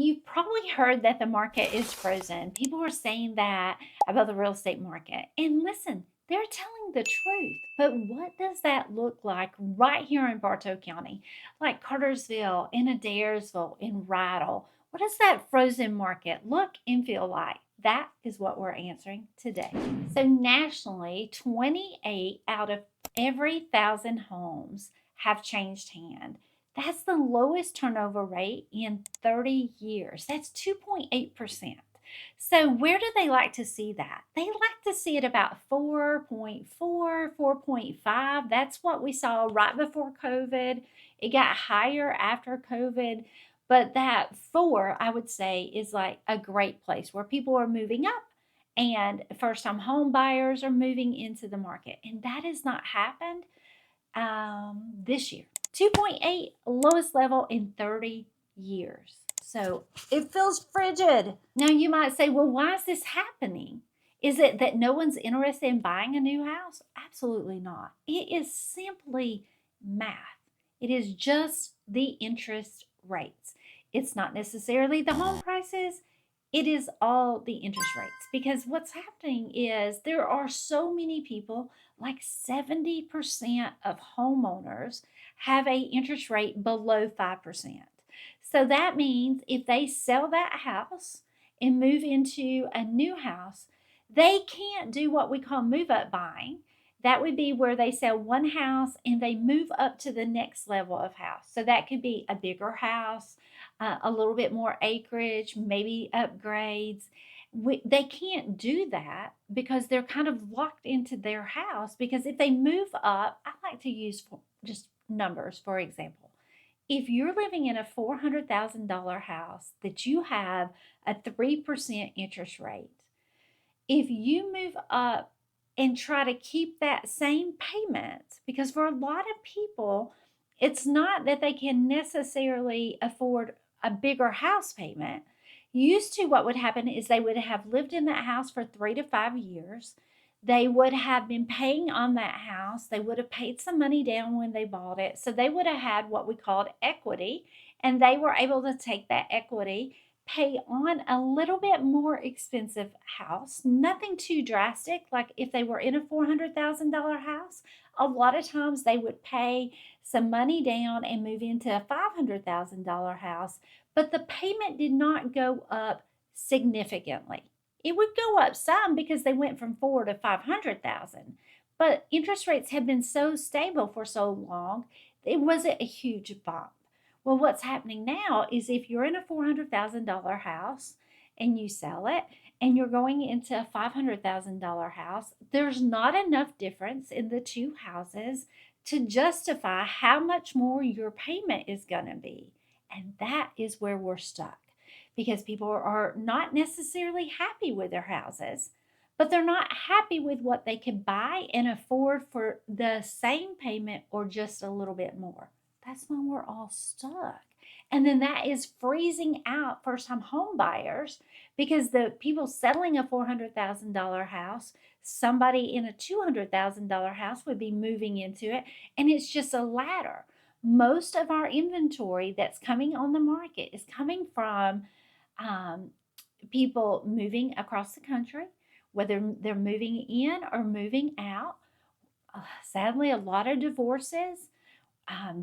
You've probably heard that the market is frozen. People are saying that about the real estate market. And listen, they're telling the truth. But what does that look like right here in Bartow County? Like Cartersville, in Adairsville, in Rattle. What does that frozen market look and feel like? That is what we're answering today. So, nationally, 28 out of every 1,000 homes have changed hands. That's the lowest turnover rate in 30 years. That's 2.8%. So, where do they like to see that? They like to see it about 4.4, 4.5. That's what we saw right before COVID. It got higher after COVID. But that 4, I would say, is like a great place where people are moving up and first time home buyers are moving into the market. And that has not happened this year. 2.8, lowest level in 30 years. So it feels frigid. Now you might say, well, why is this happening? Is it that no one's interested in buying a new house? Absolutely not. It is simply math. It is just the interest rates. It's not necessarily the home prices. It is all the interest rates because what's happening is there are so many people, like 70% of homeowners have a interest rate below 5%. So that means if they sell that house and move into a new house, they can't do what we call move up buying. That would be where they sell one house and they move up to the next level of house. So that could be a bigger house, a little bit more acreage, maybe upgrades. They can't do that because they're kind of locked into their house. Because if they move up, I like to use just numbers, for example. If you're living in a $400,000 house that you have a 3% interest rate, if you move up and try to keep that same payment, because for a lot of people, it's not that they can necessarily afford a bigger house payment. Used to, what would happen is they would have lived in that house for 3 to 5 years. They would have been paying on that house. They would have paid some money down when they bought it. So they would have had what we called equity, and they were able to take that equity, pay on a little bit more expensive house, nothing too drastic. Like if they were in a $400,000 house, a lot of times they would pay some money down and move into a $500,000 house, but the payment did not go up significantly. It would go up some because they went from 4 to 500,000, but interest rates have been so stable for so long, it wasn't a huge bump. Well, what's happening now is if you're in a $400,000 house and you sell it and you're going into a $500,000 house, there's not enough difference in the two houses to justify how much more your payment is going to be. And that is where we're stuck because people are not necessarily happy with their houses, but they're not happy with what they can buy and afford for the same payment or just a little bit more. That's when we're all stuck. And then that is freezing out first time home buyers because the people settling a $400,000 house, somebody in a $200,000 house would be moving into it. And it's just a ladder. Most of our inventory that's coming on the market is coming from people moving across the country, whether they're moving in or moving out. Sadly, a lot of divorces.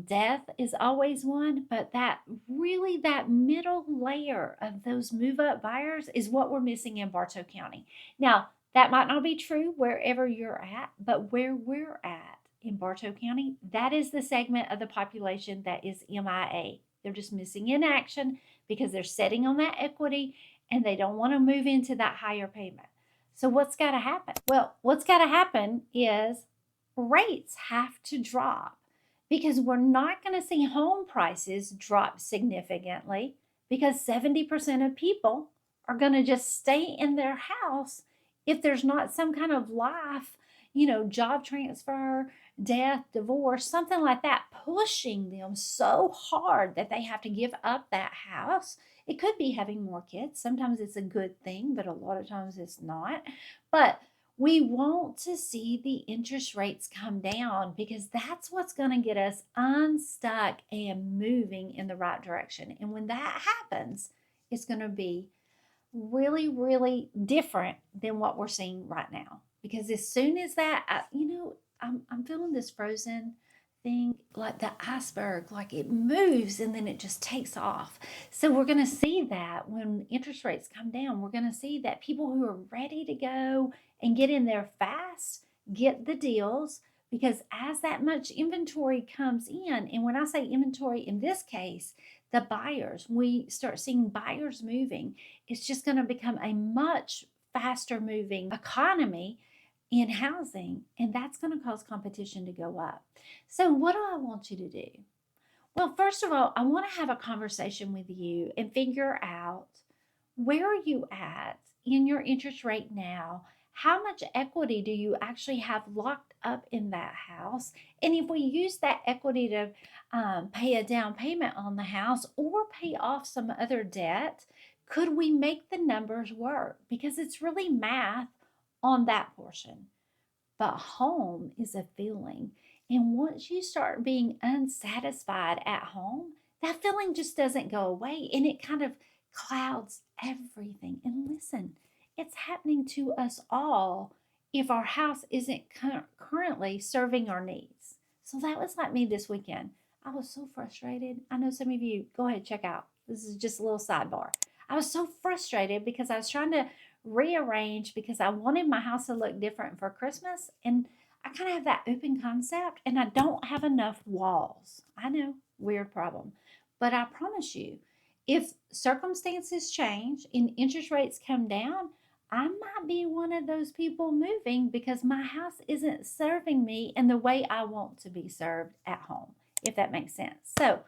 Death is always one, but that middle layer of those move up buyers is what we're missing in Bartow County. Now, that might not be true wherever you're at, but where we're at in Bartow County, that is the segment of the population that is MIA. They're just missing in action because they're sitting on that equity and they don't want to move into that higher payment. So, what's got to happen? Well, what's got to happen is rates have to drop because we're not going to see home prices drop significantly because 70% of people are going to just stay in their house if there's not some kind of life, job transfer, death, divorce, something like that, pushing them so hard that they have to give up that house. It could be having more kids. Sometimes it's a good thing, but a lot of times it's not. But we want to see the interest rates come down because that's what's going to get us unstuck and moving in the right direction. And when that happens, is going to be really, really different than what we're seeing right now. Because as soon as that, I'm feeling this frozen thing like the iceberg, like it moves and then it just takes off. So we're going to see that when interest rates come down, we're going to see that people who are ready to go and get in there fast get the deals, because as that much inventory comes in, and when I say inventory in this case, the buyers, we start seeing buyers moving, it's just going to become a much faster moving economy in housing, and that's going to cause competition to go up. So, what do I want you to do? Well, first of all, I want to have a conversation with you and figure out, where are you at in your interest rate now? How much equity do you actually have locked up in that house? And if we use that equity to pay a down payment on the house or pay off some other debt, could we make the numbers work? Because it's really math on that portion. But home is a feeling. And once you start being unsatisfied at home, that feeling just doesn't go away and it kind of clouds everything. And listen, it's happening to us all if our house isn't currently serving our needs. So that was like me this weekend. I was so frustrated. I know some of you, go ahead, check out. This is just a little sidebar. I was so frustrated because I was trying to rearrange because I wanted my house to look different for Christmas. And I kind of have that open concept and I don't have enough walls. I know, weird problem. But I promise you, if circumstances change and interest rates come down, I might be one of those people moving because my house isn't serving me in the way I want to be served at home, if that makes sense. So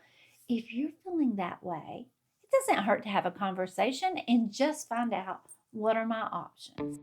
if you're feeling that way, it doesn't hurt to have a conversation and just find out, what are my options?